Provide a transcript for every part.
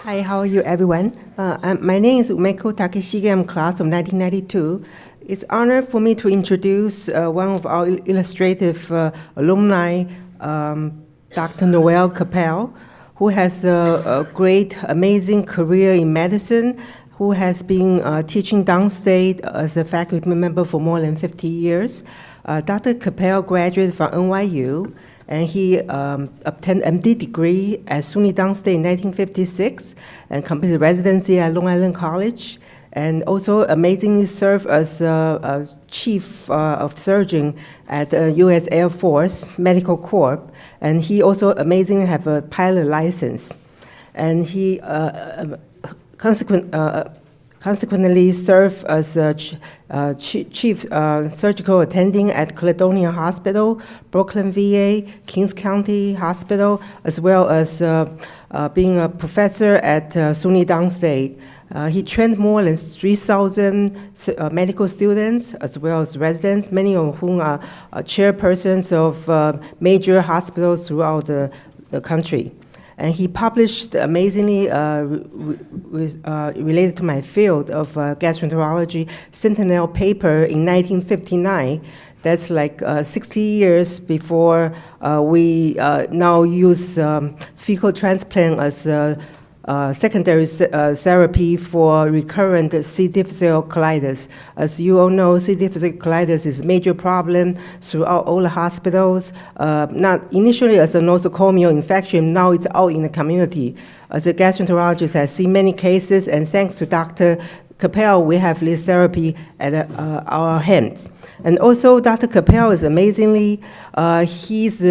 Hi, how are you, everyone? My name is Umeko Takeshige. I'm class of 1992. It's an honor for me to introduce one of our illustrative alumni, Dr. Noel Kleppel, who has a great, amazing career in medicine, who has been teaching downstate as a faculty member for more than 50 years. Dr. Kleppel graduated from NYU, and he obtained MD degree at SUNY Downstate in 1956 and completed residency at Long Island College, and also amazingly served as chief of surgeon at the U.S. Air Force Medical Corps, and he also amazingly have a pilot license. And he consequently served as chief surgical attending at Caledonia Hospital, Brooklyn VA, Kings County Hospital, as well as being a professor at SUNY Downstate. He trained more than 3,000 medical students as well as residents, many of whom are chairpersons of major hospitals throughout the country. And he published amazingly related to my field of gastroenterology Sentinel paper in 1959. That's like 60 years before we now use fecal transplant as secondary therapy for recurrent C-Diff colitis. As you all know, C-Diff colitis is a major problem throughout all the hospitals. Not initially as a nosocomial infection, now it's out in the community. As a gastroenterologist, I see many cases, and thanks to Dr. Kleppel, we have this therapy at our hands. And also, Dr. Kleppel is amazingly, he's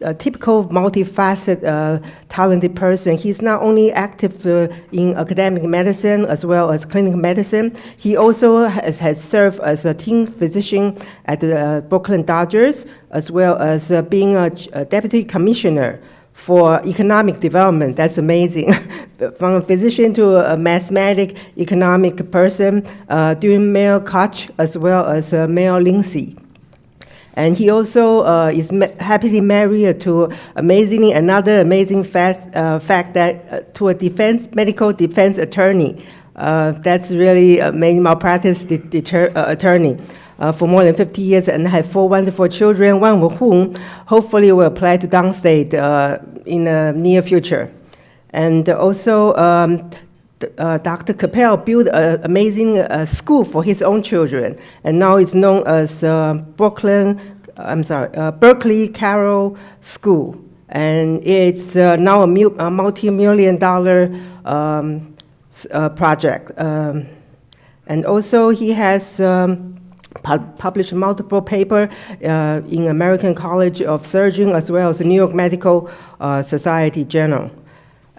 a typical multifaceted, talented person. He's not only active in academic medicine as well as clinical medicine, he also has served as a team physician at the Brooklyn Dodgers, as well as being a deputy commissioner for economic development. That's amazing. From a physician to a mathematic economic person, doing Mayor Koch as well as Mayor Lindsay. And he also is happily married to another amazing fact that to a medical defense attorney. That's really a malpractice attorney for more than 50 years, and have 4 wonderful children, one of whom hopefully will apply to downstate in the near future. And also, Dr. Kleppel built an amazing school for his own children, and now it's known as Berkeley Carroll School, and it's now a multi-million-dollar project. And also, he has published multiple papers in American College of Surgeons as well as the New York Medical Society Journal.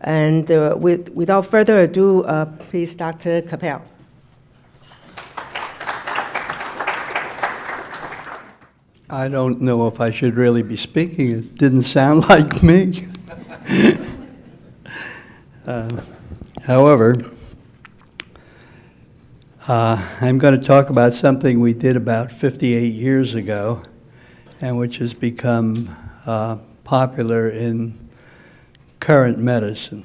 And without further ado, please, Dr. Kleppel. I don't know if I should really be speaking. It didn't sound like me. However, I'm going to talk about something we did about 58 years ago, and which has become popular in current medicine.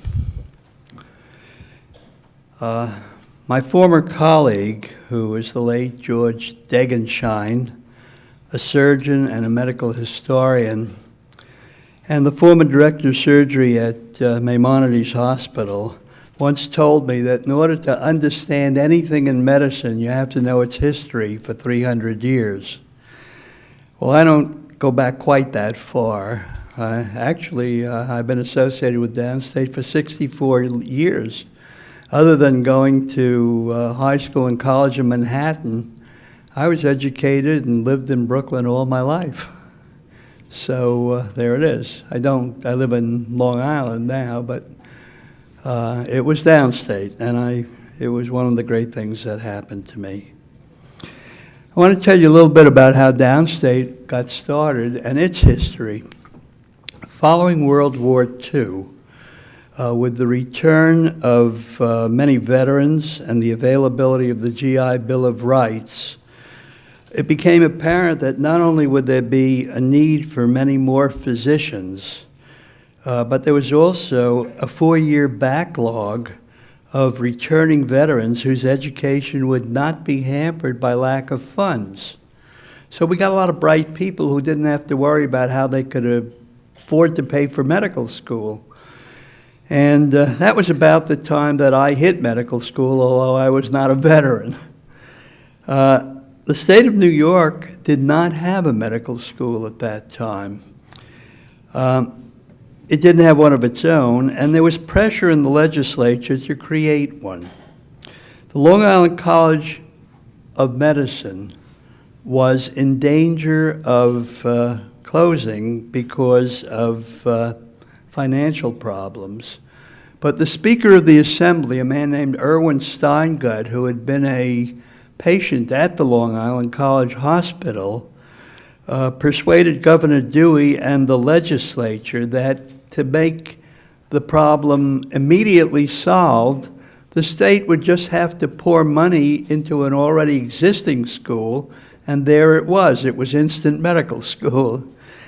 My former colleague, who is the late George Degenshine, a surgeon and a medical historian, and the former director of surgery at Maimonides Hospital, once told me that in order to understand anything in medicine, you have to know its history for 300 years. Well, I don't go back quite that far. Actually, I've been associated with Downstate for 64 years. Other than going to high school and college in Manhattan, I was educated and lived in Brooklyn all my life. So there it is. I live in Long Island now, but it was Downstate, and it was one of the great things that happened to me. I want to tell you a little bit about how Downstate got started and its history. Following World War II, with the return of many veterans and the availability of the GI Bill of Rights, it became apparent that not only would there be a need for many more physicians, but there was also a 4-year backlog of returning veterans whose education would not be hampered by lack of funds. So we got a lot of bright people who didn't have to worry about how they could afford to pay for medical school. And that was about the time that I hit medical school, although I was not a veteran. The state of New York did not have a medical school at that time. It didn't have one of its own, and there was pressure in the legislature to create one. The Long Island College of Medicine was in danger of closing because of financial problems. But the Speaker of the Assembly, a man named Erwin Steingut, who had been a patient at the Long Island College Hospital, persuaded Governor Dewey and the legislature that to make the problem immediately solved, the state would just have to pour money into an already existing school, and there it was. It was instant medical school.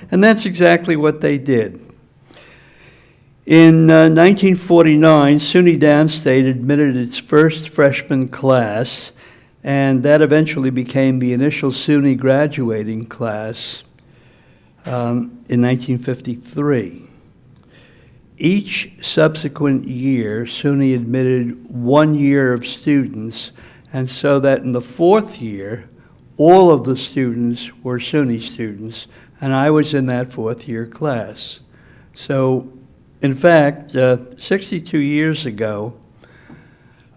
And that's exactly what they did. In 1949, SUNY Downstate admitted its first freshman class, and that eventually became the initial SUNY graduating class in 1953. Each subsequent year, SUNY admitted 1 year of students, and so that in the 4th year, all of the students were SUNY students, and I was in that 4th year class. So, in fact, 62 years ago,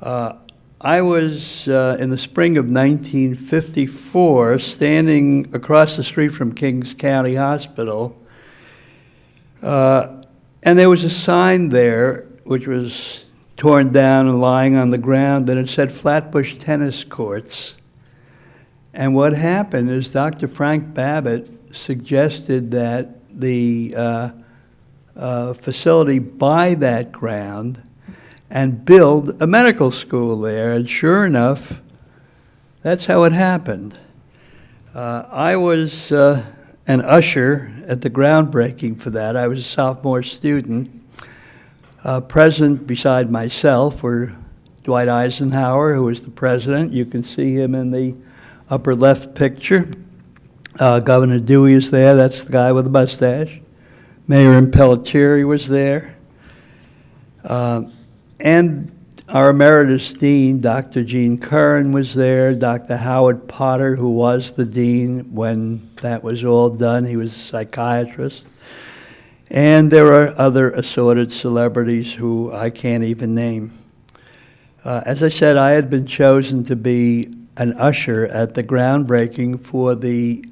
I was in the spring of 1954 standing across the street from Kings County Hospital, and there was a sign there which was torn down and lying on the ground, and it said Flatbush Tennis Courts. And what happened is Dr. Frank Babbitt suggested that the facility buy that ground and build a medical school there. And sure enough, that's how it happened. I was an usher at the groundbreaking for that. I was a sophomore student. Present beside myself were Dwight Eisenhower, who was the president. You can see him in the upper left picture. Governor Dewey is there. That's the guy with the mustache. Mayor Impellitteri was there. And our emeritus dean, Dr. Gene Curran, was there. Dr. Howard Potter, who was the dean when that was all done. He was a psychiatrist. And there are other assorted celebrities who I can't even name. As I said, I had been chosen to be an usher at the groundbreaking for the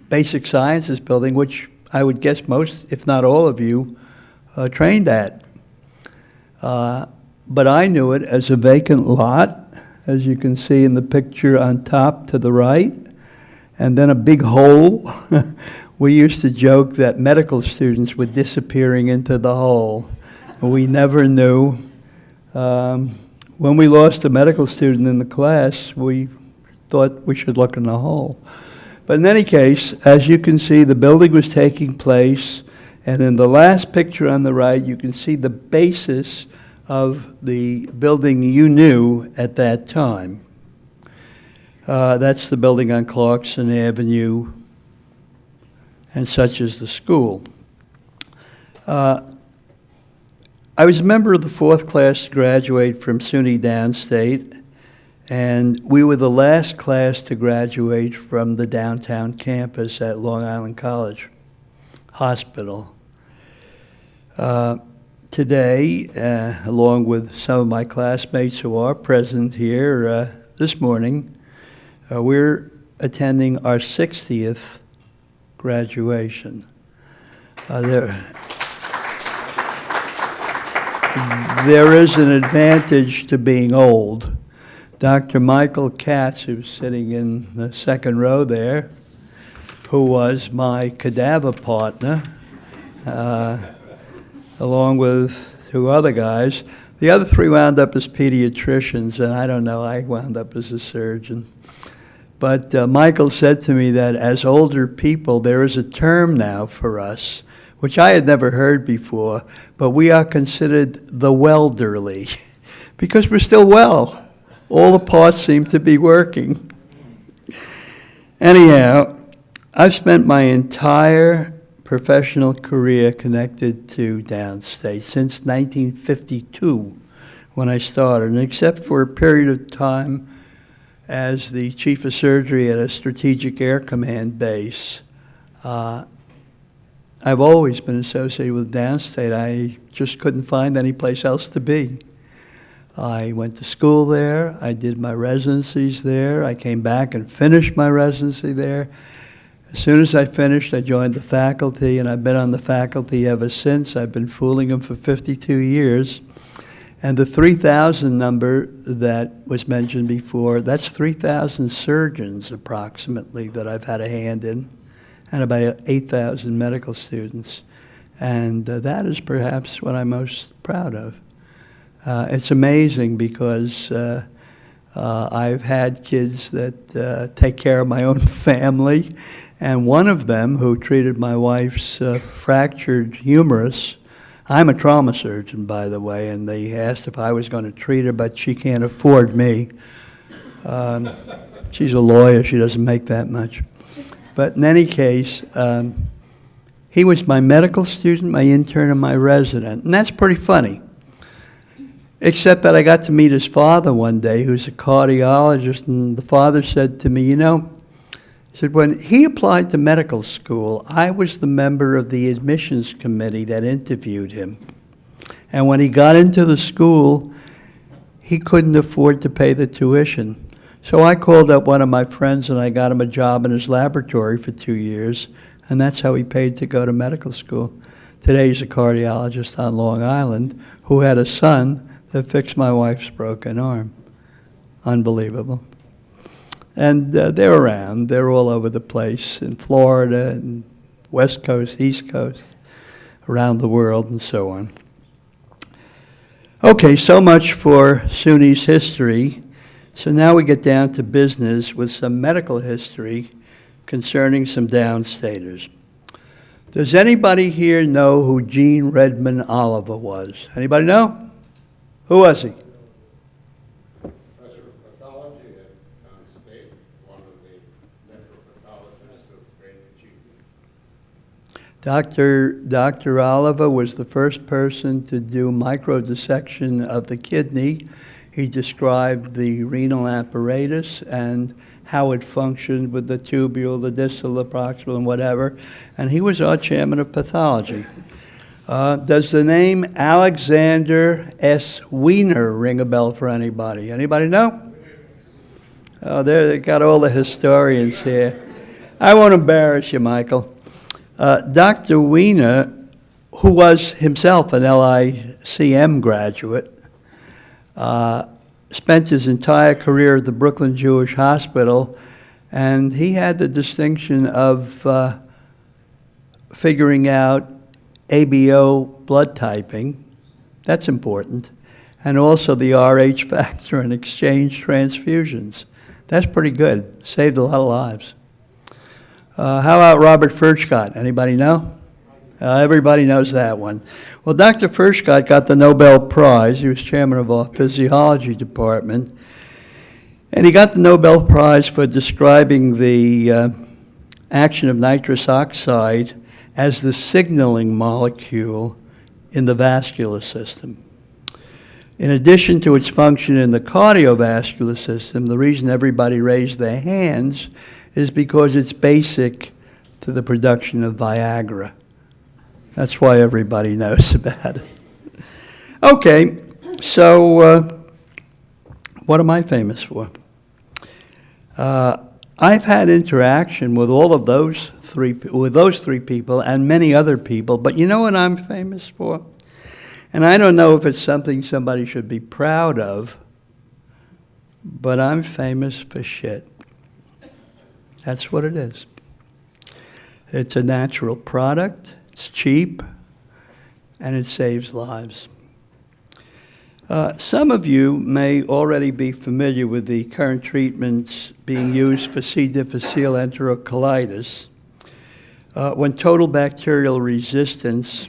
Basic Sciences building, which I would guess most, if not all of you, trained at. But I knew it as a vacant lot, as you can see in the picture on top to the right, and then a big hole. We used to joke that medical students were disappearing into the hole. We never knew. When we lost a medical student in the class, we thought we should look in the hole. But in any case, as you can see, the building was taking place, and in the last picture on the right, you can see the basis of the building you knew at that time. That's the building on Clarkson Avenue, and such is the school. I was a member of the 4th class to graduate from SUNY Downstate, and we were the last class to graduate from the downtown campus at Long Island College Hospital. Today, along with some of my classmates who are present here this morning, we're attending our 60th graduation. There is an advantage to being old. Dr. Michael Katz, who's sitting in the second row there, who was my cadaver partner, along with 2 other guys. The other 3 wound up as pediatricians, and I don't know, I wound up as a surgeon. But Michael said to me that as older people, there is a term now for us. which I had never heard before, but we are considered the welderly because we're still well. All the parts seem to be working. Anyhow, I've spent my entire professional career connected to Downstate since 1952 when I started, and except for a period of time as the chief of surgery at a strategic air command base, I've always been associated with Downstate. I just couldn't find any place else to be. I went to school there. I did my residencies there. I came back and finished my residency there. As soon as I finished, I joined the faculty, and I've been on the faculty ever since. I've been fooling them for 52 years. And the 3,000 number that was mentioned before, that's 3,000 surgeons approximately that I've had a hand in, and about 8,000 medical students. And that is perhaps what I'm most proud of. It's amazing because I've had kids that take care of my own family, and one of them who treated my wife's fractured humerus. I'm a trauma surgeon, by the way, and they asked if I was going to treat her, but she can't afford me. She's a lawyer. She doesn't make that much. But in any case, he was my medical student, my intern, and my resident, and that's pretty funny. Except that I got to meet his father one day, who's a cardiologist, and the father said to me, you know, he said, when he applied to medical school, I was the member of the admissions committee that interviewed him. And when he got into the school, he couldn't afford to pay the tuition. So I called up one of my friends and I got him a job in his laboratory for 2 years, and that's how he paid to go to medical school. Today he's a cardiologist on Long Island who had a son that fixed my wife's broken arm. Unbelievable. And they're around. They're all over the place in Florida and West Coast, East Coast, around the world, and so on. Okay, so much for SUNY's history. So now we get down to business with some medical history concerning some downstaters. Does anybody here know who Gene Redmond Oliver was? Anybody know? Who was he? Professor of pathology at Downstate, one of the nephropathologists of great achievement. Dr. Oliver was the first person to do microdissection of the kidney. He described the renal apparatus and how it functioned with the tubule, the distal, the proximal, and whatever. And he was our chairman of pathology. Does the name Alexander S. Wiener ring a bell for anybody? Anybody know? Oh, they got all the historians here. I won't embarrass you, Michael. Dr. Wiener, who was himself an LICM graduate, spent his entire career at the Brooklyn Jewish Hospital, and he had the distinction of figuring out ABO blood typing. That's important. And also the RH factor and exchange transfusions. That's pretty good. Saved a lot of lives. How about Robert Furchgott? Anybody know? Everybody knows that one. Well, Dr. Furchgott got the Nobel Prize. He was chairman of our physiology department. And he got the Nobel Prize for describing the action of nitrous oxide as the signaling molecule in the vascular system. In addition to its function in the cardiovascular system, the reason everybody raised their hands is because it's basic to the production of Viagra. That's why everybody knows about it. Okay, so what am I famous for? I've had interaction with all of those three people and many other people, but you know what I'm famous for? And I don't know if it's something somebody should be proud of, but I'm famous for shit. That's what it is. It's a natural product, it's cheap, and it saves lives. Some of you may already be familiar with the current treatments being used for C. difficile enterocolitis. when total bacterial resistance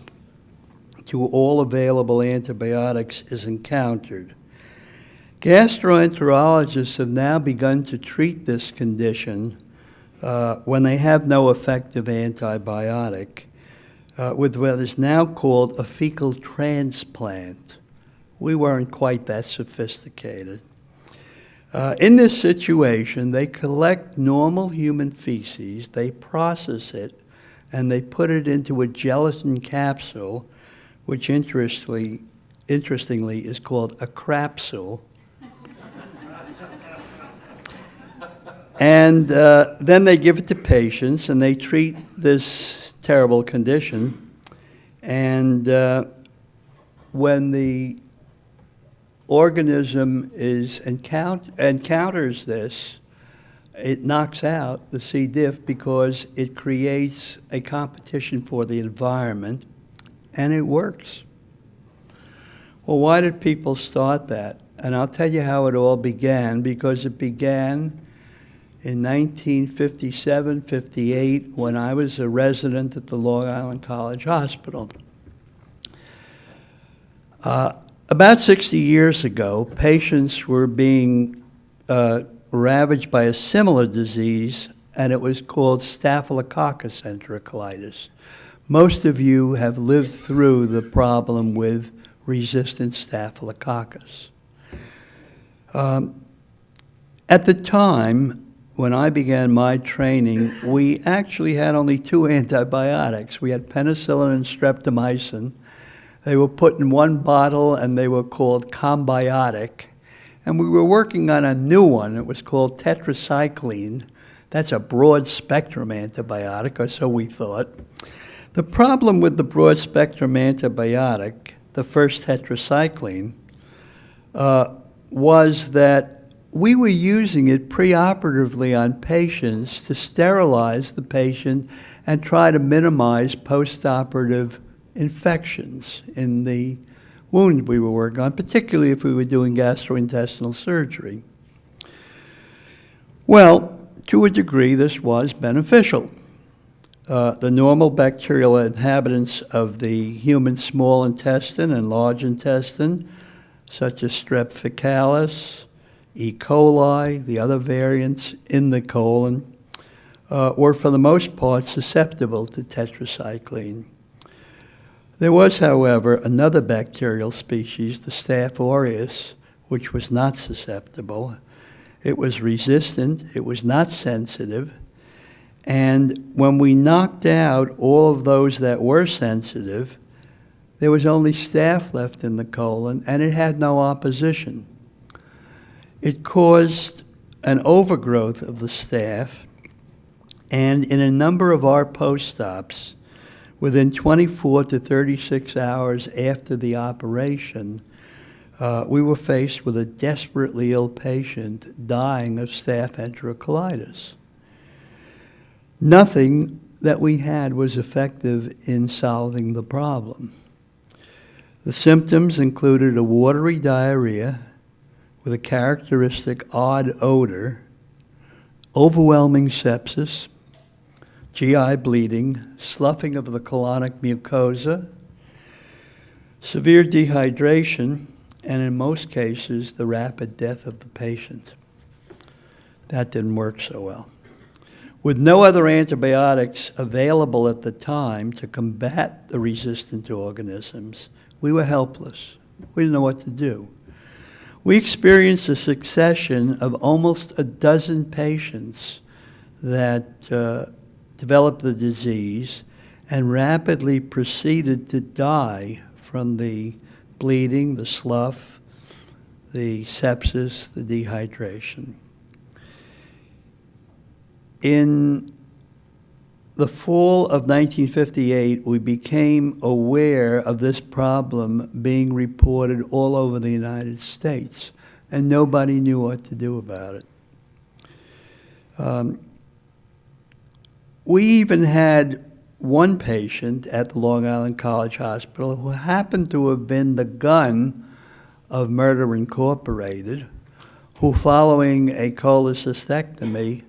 to all available antibiotics is encountered. Gastroenterologists have now begun to treat this condition when they have no effective antibiotic with what is now called a fecal transplant. We weren't quite that sophisticated. In this situation, they collect normal human feces, they process it, and they put it into a gelatin capsule, which interestingly is called a crapsule. And then they give it to patients, and they treat this terrible condition. And when the organism encounters this, it knocks out the C-Diff because it creates a competition for the environment, and it works. Well, why did people start that? And I'll tell you how it all began, because it began in 1957-58 when I was a resident at the Long Island College Hospital. About 60 years ago, patients were being ravaged by a similar disease, and it was called Staphylococcus Enterocolitis. Most of you have lived through the problem with resistant Staphylococcus. At the time, when I began my training, we actually had only 2 antibiotics. We had penicillin and streptomycin. They were put in one bottle, and they were called combiotic. And we were working on a new one. It was called tetracycline. That's a broad-spectrum antibiotic, or so we thought. The problem with the broad-spectrum antibiotic, the first tetracycline, was that we were using it preoperatively on patients to sterilize the patient and try to minimize postoperative infections in the wound we were working on, particularly if we were doing gastrointestinal surgery. Well, to a degree, this was beneficial. The normal bacterial inhabitants of the human small intestine and large intestine, such as Strep faecalis, E. coli, the other variants in the colon, were for the most part susceptible to tetracycline. There was, however, another bacterial species, the Staph aureus, which was not susceptible. It was resistant, it was not sensitive, and when we knocked out all of those that were sensitive, there was only staph left in the colon, and it had no opposition. It caused an overgrowth of the staph, and in a number of our post-ops, within 24 to 36 hours after the operation, we were faced with a desperately ill patient dying of staph enterocolitis. Nothing that we had was effective in solving the problem. The symptoms included a watery diarrhea with a characteristic odd odor, overwhelming sepsis, GI bleeding, sloughing of the colonic mucosa, severe dehydration, and in most cases, the rapid death of the patient. That didn't work so well. With no other antibiotics available at the time to combat the resistant organisms, we were helpless. We didn't know what to do. We experienced a succession of almost a dozen patients that developed the disease and rapidly proceeded to die from the bleeding, the slough, the sepsis, the dehydration. In the fall of 1958, we became aware of this problem being reported all over the United States, and nobody knew what to do about it. We even had one patient at the Long Island College Hospital who happened to have been the gun of Murder Incorporated, who, following a cholecystectomy,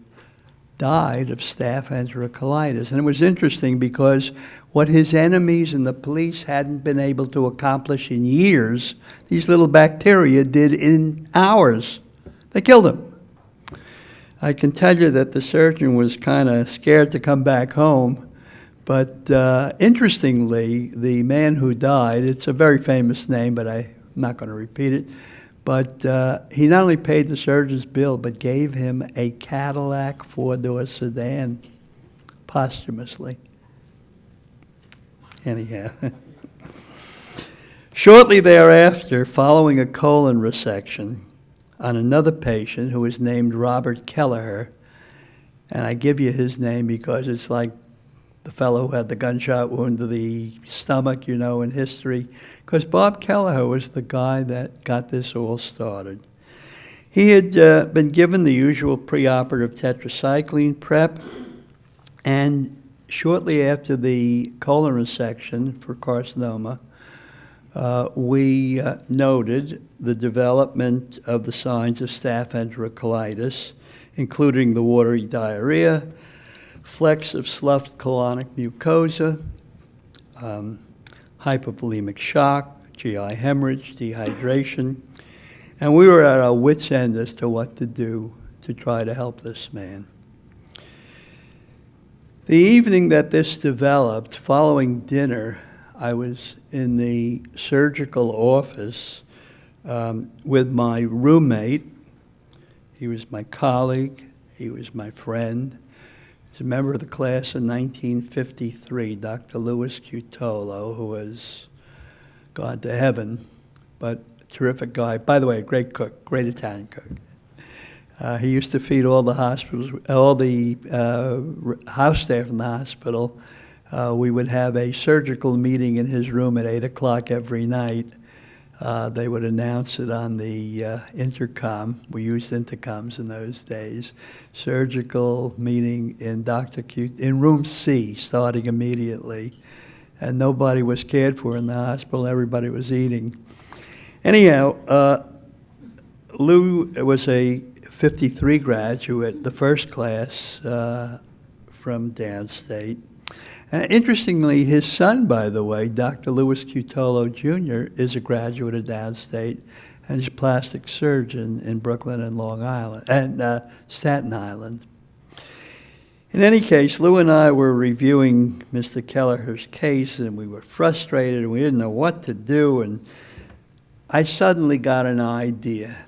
died of Staph enterocolitis. And it was interesting because what his enemies and the police hadn't been able to accomplish in years, these little bacteria did in hours. They killed him. I can tell you that the surgeon was kind of scared to come back home, but interestingly, the man who died, it's a very famous name, but I'm not going to repeat it, but he not only paid the surgeon's bill, but gave him a Cadillac four-door sedan posthumously. Anyhow. Shortly thereafter, following a colon resection on another patient who was named Robert Kelleher, and I give you his name because it's like the fellow who had the gunshot wound to the stomach, in history, because Bob Kelleher was the guy that got this all started. He had been given the usual preoperative tetracycline prep, and shortly after the colon resection for carcinoma, we noted the development of the signs of Staph enterocolitis, including the watery diarrhea, flecks of sloughed colonic mucosa, hypovolemic shock, GI hemorrhage, dehydration, and we were at our wits' end as to what to do to try to help this man. The evening that this developed, following dinner, I was in the surgical office with my roommate. He was my colleague. He was my friend. He's a member of the class of 1953, Dr. Louis Cutolo, who has gone to heaven, but a terrific guy. By the way, a great cook, great Italian cook. He used to feed all the hospitals, all the house staff in the hospital. We would have a surgical meeting in his room at 8 o'clock every night. They would announce it on the intercom. We used intercoms in those days. Surgical meeting in in room C, starting immediately. And nobody was cared for in the hospital. Everybody was eating. Anyhow, Lou was a 53 graduate, the first class from Downstate. Interestingly, his son, by the way, Dr. Louis Cutolo Jr., is a graduate of Downstate and is a plastic surgeon in Brooklyn and Long Island, and Staten Island. In any case, Lou and I were reviewing Mr. Kelleher's case, and we were frustrated, and we didn't know what to do, and I suddenly got an idea.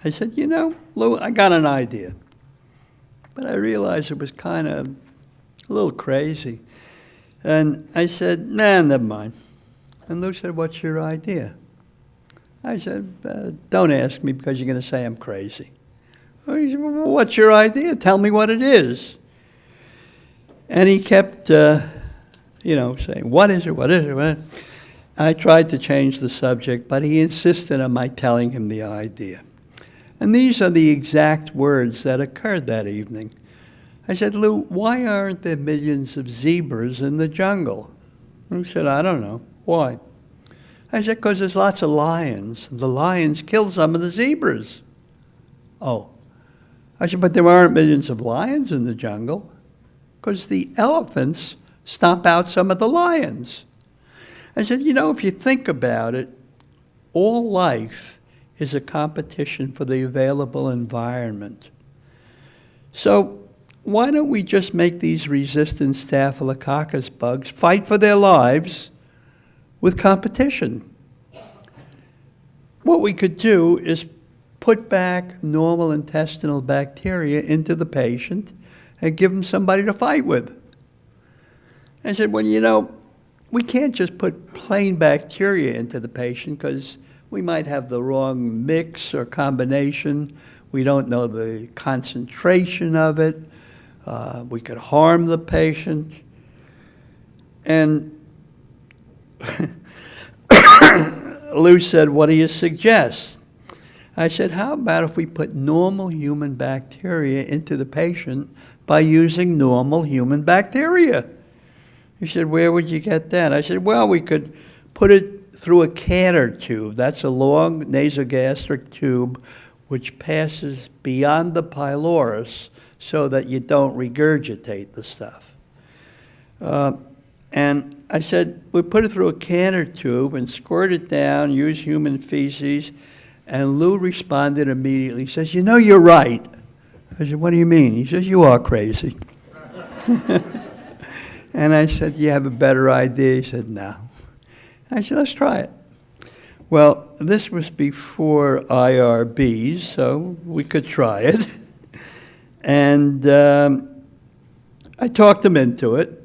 I said, Lou, I got an idea. But I realized it was kind of a little crazy. And I said, nah, never mind. And Lou said, what's your idea? I said, don't ask me because you're going to say I'm crazy. He said, well, what's your idea? Tell me what it is. And he kept, saying, what is it, what is it, what is it? I tried to change the subject, but he insisted on my telling him the idea. And these are the exact words that occurred that evening. I said, Lou, why aren't there millions of zebras in the jungle? Lou said, I don't know. Why? I said, because there's lots of lions. The lions kill some of the zebras. Oh. I said, but there aren't millions of lions in the jungle because the elephants stomp out some of the lions. I said, if you think about it, all life is a competition for the available environment. So why don't we just make these resistant Staphylococcus bugs fight for their lives with competition? What we could do is put back normal intestinal bacteria into the patient and give them somebody to fight with. I said, well, we can't just put plain bacteria into the patient because we might have the wrong mix or combination. We don't know the concentration of it. We could harm the patient. And Lou said, what do you suggest? I said, how about if we put normal human bacteria into the patient by using normal human bacteria? He said, where would you get that? I said, well, we could put it through a Canner tube. That's a long nasogastric tube which passes beyond the pylorus so that you don't regurgitate the stuff. And I said, we put it through a canner tube and squirt it down, use human feces. And Lou responded immediately. He says, you know, you're right. I said, what do you mean? He says, you are crazy. And I said, do you have a better idea? He said, no. I said, let's try it. Well, this was before IRBs, so we could try it. And I talked him into it.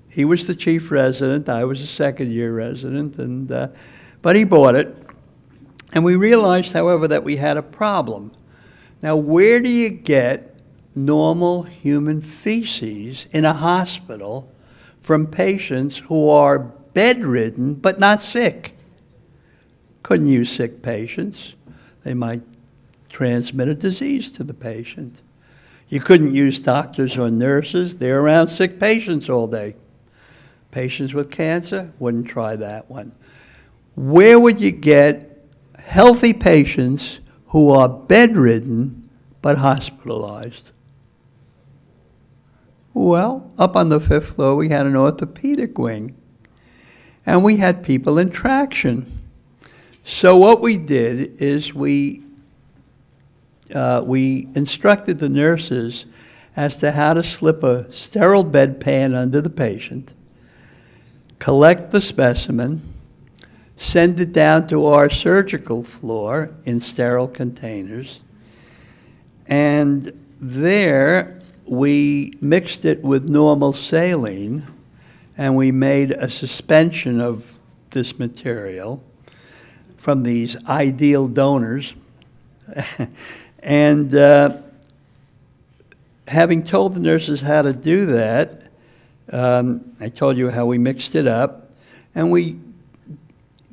He was the chief resident. I was a second-year resident, but he bought it. And we realized, however, that we had a problem. Now, where do you get normal human feces in a hospital from patients who are bedridden but not sick? Couldn't use sick patients. They might transmit a disease to the patient. You couldn't use doctors or nurses. They're around sick patients all day. Patients with cancer, wouldn't try that one. Where would you get healthy patients who are bedridden but hospitalized? Well, up on the 5th floor, we had an orthopedic wing, and we had people in traction. So what we did is we instructed the nurses as to how to slip a sterile bedpan under the patient, collect the specimen, send it down to our surgical floor in sterile containers, and there we mixed it with normal saline, and we made a suspension of this material from these ideal donors. And having told the nurses how to do that, I told you how we mixed it up, and we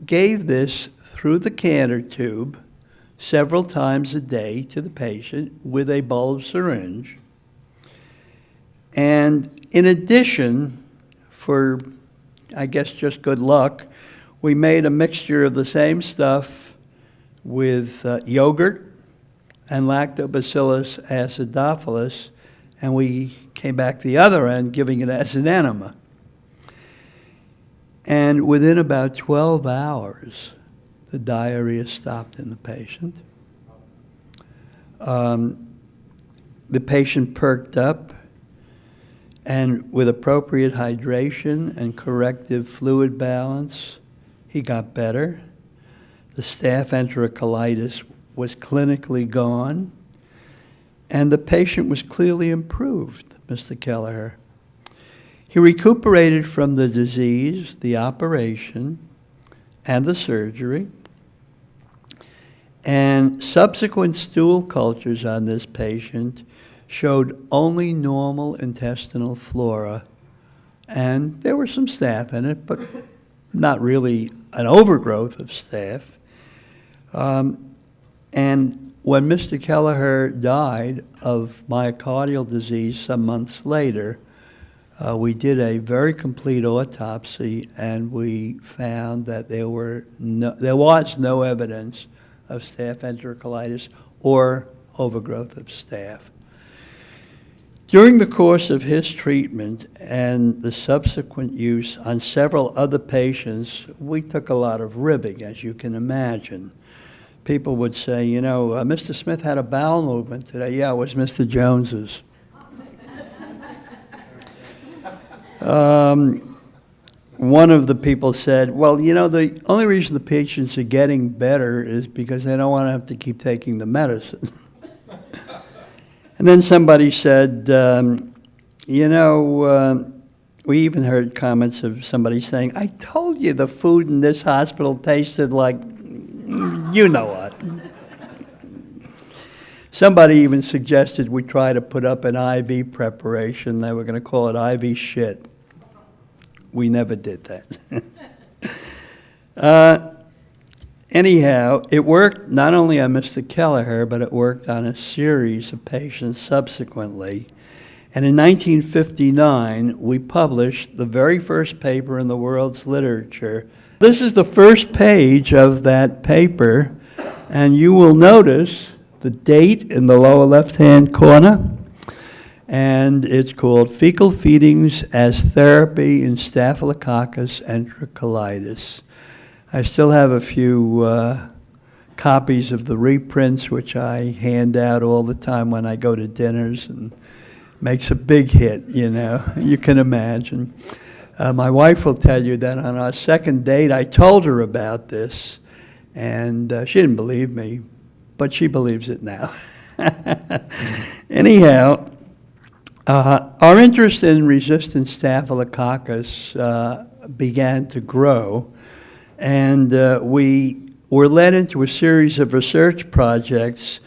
gave this through the canner tube several times a day to the patient with a bulb syringe. And in addition, for, I guess, just good luck, we made a mixture of the same stuff with yogurt and Lactobacillus acidophilus, and we came back the other end, giving it as an enema. And within about 12 hours, the diarrhea stopped in the patient. The patient perked up, and with appropriate hydration and corrective fluid balance, he got better. The Staph enterocolitis was clinically gone, and the patient was clearly improved, Mr. Kelleher. He recuperated from the disease, the operation, and the surgery, and subsequent stool cultures on this patient showed only normal intestinal flora, and there was some staph in it, but not really an overgrowth of staph. And when Mr. Kelleher died of myocardial disease some months later, we did a very complete autopsy, and we found that there was no evidence of Staph enterocolitis or overgrowth of staph. During the course of his treatment and the subsequent use on several other patients, we took a lot of ribbing, as you can imagine. People would say, you know, Mr. Smith had a bowel movement today. Yeah, it was Mr. Jones's. One of the people said, well, you know, the only reason the patients are getting better is because they don't want to have to keep taking the medicine. And then somebody said, you know, we even heard comments of somebody saying, I told you the food in this hospital tasted like, you know what. Somebody even suggested we try to put up an IV preparation. They were going to call it IV shit. We never did that. Anyhow, it worked not only on Mr. Kelleher, but it worked on a series of patients subsequently. And in 1959, we published the very first paper in the world's literature. This is the first page of that paper, and you will notice the date in the lower left-hand corner. and it's called Fecal Feedings as Therapy in Staphylococcus Enterocolitis. I still have a few copies of the reprints, which I hand out all the time when I go to dinners, and makes a big hit, you know, you can imagine. My wife will tell you that on our second date, I told her about this, and she didn't believe me, but she believes it now. Anyhow, our interest in resistant Staphylococcus began to grow, and we were led into a series of research projects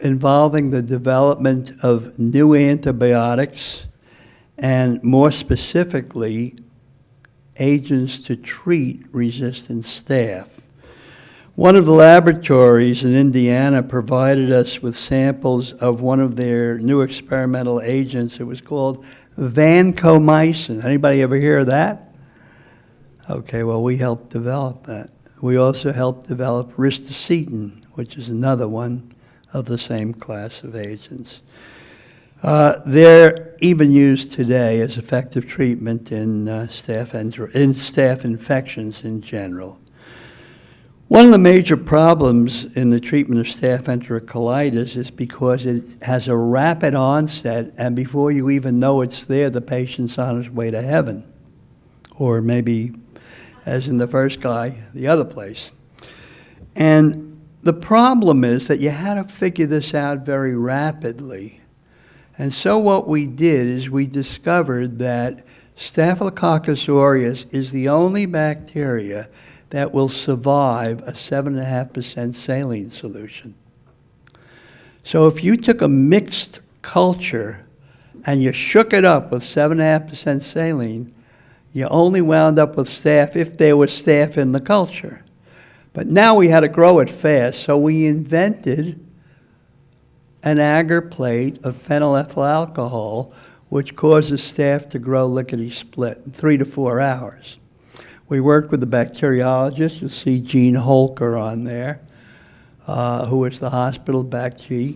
involving the development of new antibiotics and, more specifically, agents to treat resistant staph. One of the laboratories in Indiana provided us with samples of one of their new experimental agents. It was called vancomycin. Anybody ever hear of that? Okay, well, we helped develop that. We also helped develop ristocetin, which is another one of the same class of agents. They're even used today as effective treatment in staph infections in general. One of the major problems in the treatment of staph enterocolitis is because it has a rapid onset, and before you even know it's there, the patient's on his way to heaven, or maybe, as in the first guy, the other place. And the problem is that you had to figure this out very rapidly. And so what we did is we discovered that Staphylococcus aureus is the only bacteria that will survive a 7.5% saline solution. So if you took a mixed culture and you shook it up with 7.5% saline, you only wound up with staph if there was staph in the culture. But now we had to grow it fast, so we invented an agar plate of phenylethyl alcohol, which causes staph to grow lickety-split in 3 to 4 hours. We worked with the bacteriologist. You'll see Gene Holker on there, who is the hospital bacteria.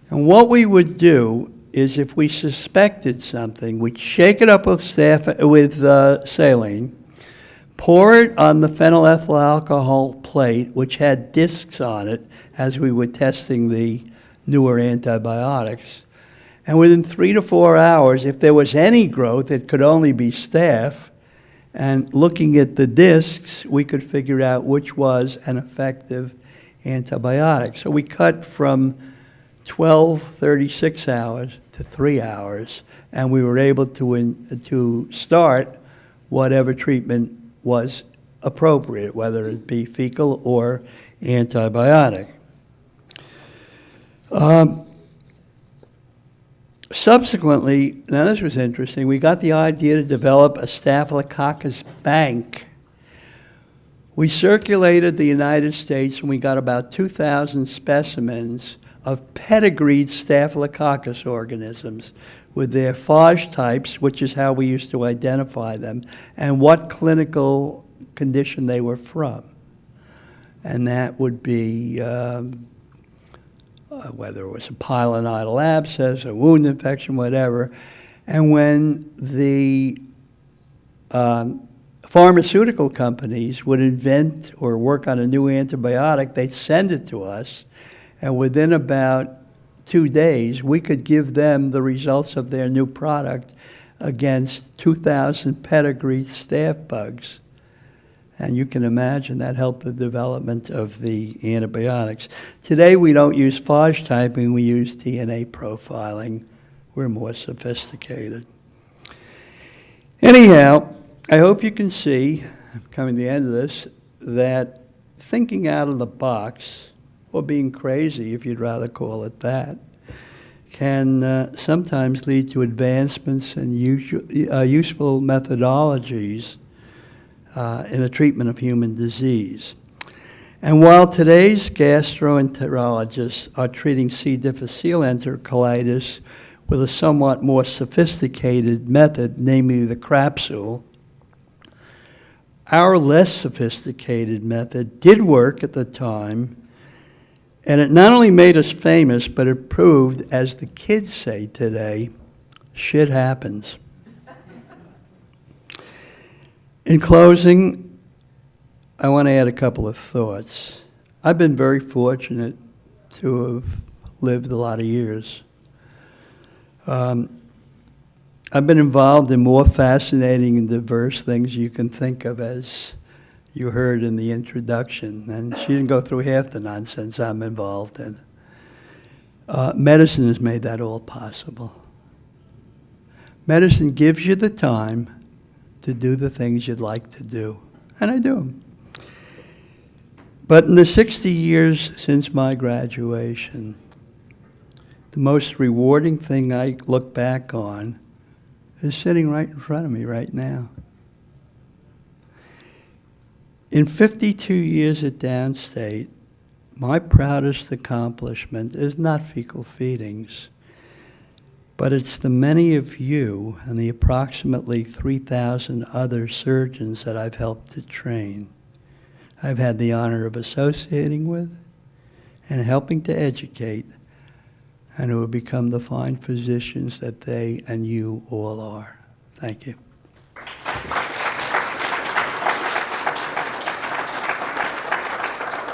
And what we would do is, if we suspected something, we'd shake it up with saline, pour it on the phenylethyl alcohol plate, which had discs on it, as we were testing the newer antibiotics. And within 3 to 4 hours, if there was any growth, it could only be staph. And looking at the discs, we could figure out which was an effective antibiotic. So we cut from 12, 36 hours to 3 hours, and we were able to start whatever treatment was appropriate, whether it be fecal or antibiotic. Subsequently, now this was interesting, we got the idea to develop a Staphylococcus bank. We circulated the United States, and we got about 2,000 specimens of pedigreed Staphylococcus organisms with their phage types, which is how we used to identify them, and what clinical condition they were from. And that would be whether it was a pilonidal abscess, a wound infection, whatever. And when the pharmaceutical companies would invent or work on a new antibiotic, they'd send it to us, and within about 2 days, we could give them the results of their new product against 2,000 pedigreed staph bugs. And you can imagine that helped the development of the antibiotics. Today, we don't use phage typing, we use DNA profiling. We're more sophisticated. Anyhow, I hope you can see, I'm coming to the end of this, that thinking out of the box, or being crazy, if you'd rather call it that, can sometimes lead to advancements in useful methodologies in the treatment of human disease. And while today's gastroenterologists are treating C. difficile enterocolitis with a somewhat more sophisticated method, namely the capsule, our less sophisticated method did work at the time, And it not only made us famous, but it proved, as the kids say today, shit happens. In closing, I want to add a couple of thoughts. I've been very fortunate to have lived a lot of years. I've been involved in more fascinating and diverse things you can think of, as you heard in the introduction, and she didn't go through half the nonsense I'm involved in. Medicine has made that all possible. Medicine gives you the time to do the things you'd like to do, and I do them. But in the 60 years since my graduation, the most rewarding thing I look back on is sitting right in front of me right now. In 52 years at Downstate, my proudest accomplishment is not fecal feedings, but it's the many of you and the approximately 3,000 other surgeons that I've helped to train. I've had the honor of associating with and helping to educate, and who have become the fine physicians that they and you all are. Thank you.